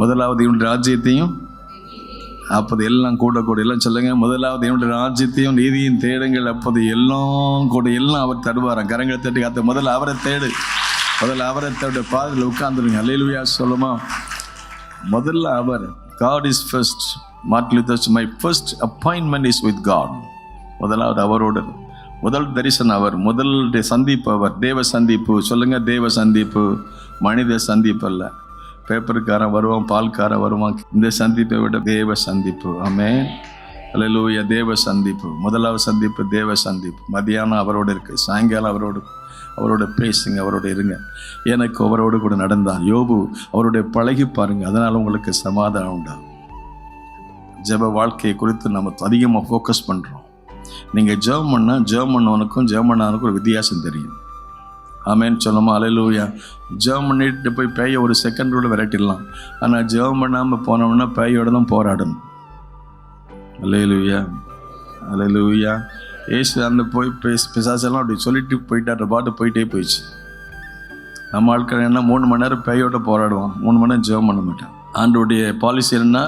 முதலாவது இவனுடைய ராஜ்யத்தையும், அப்போது எல்லாம் கூட கூட எல்லாம் சொல்லுங்க, முதலாவது என்னுடைய ராஜ்யத்தையும் நீதியும் தேடுங்கள், அப்போது எல்லாம் கூட எல்லாம் அவர் தருவாராம். கரங்களை தட்டி காத்த முதல்ல அவரை தேடு, முதல்ல அவரை தேட பாதையில் உட்கார்ந்துருங்க. அல்லேலூயா சொல்லுமா? முதல்ல அவர். God is first. Martin Luther, my first appointment is with God. முதலாவது அவரோடு, முதல் தரிசனம் அவர், முதல் சந்திப்பு அவர். தேவ சந்திப்பு சொல்லுங்க, தேவ சந்திப்பு, மனித சந்திப்பு அல்ல. பேப்பருக்காரன் வருவான், பால்காரன் வருவான். இந்த சந்திப்பை விட தேவ சந்திப்பு. ஆமென், அல்லேலூயா. தேவ சந்திப்பு, முதலாவது சந்திப்பு தேவ சந்திப்பு. மதியானம் அவரோடு இருக்கு, சாயங்காலம் அவரோட பேசுங்க, அவரோட இருங்க. எனக்கு அவரோடு கூட நடந்தார் யோபு, அவருடைய பழகி பாருங்க, அதனால் உங்களுக்கு சமாதானம் உண்டாகும். ஜெப வாழ்க்கையை குறித்து நம்ம அதிகமாக ஃபோக்கஸ் பண்ணுறோம். நீங்கள் ஜெபம் பண்ணால் ஜெர்மனுக்கும் ஜெர்மனானுக்கும் ஒரு வித்தியாசம் தெரியும். ஆமென் சொல்லுமா? அல்லேலூயா. ஜெபம் பண்ணிட்டு போய் பேயை ஒரு செகண்டோட விரட்டிடலாம். ஆனால் ஜெபம் பண்ணாமல் போனோம்னா பேயோட தான் போராடணும். அல்லேலூயா, அல்லேலூயா. ஏசு அந்த போய் பிசாசெல்லாம் அப்படி சொல்லிட்டு போயிட்டார், பாட்டு போயிட்டே போயிடுச்சு. நம்ம ஆட்கள் என்ன 3 மணி நேரம் பேயோட போராடுவோம், 3 மணி நேரம் ஜெபம் பண்ண மாட்டேன். ஆண்டோடைய பாலிசி என்ன?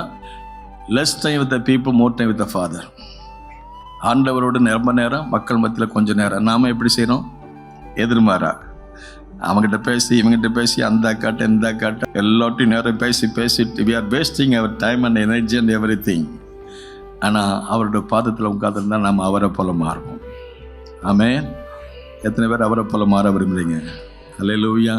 Less time with the people, more time with the father. ஆண்டவரோடு ரொம்ப நேரம், மக்கள் மத்தியில் கொஞ்சம் நேரம். நாம் எப்படி செய்யணும்? எதிர்மாறா, அவங்ககிட்ட பேசி இவங்ககிட்ட பேசி, அந்த அக்காட்ட இந்த அக்காட்ட எல்லாத்தையும் நேரம் பேசிட்டு we are wasting our time and energy and everything. ஆனால் அவருடைய பாதத்தில் உட்கார்ந்துருந்தால் நாம் அவரை போல மாறுவோம். ஆமென். எத்தனை பேர் அவரை போல மாற விரும்புகிறீங்க? அல்லேலூயா.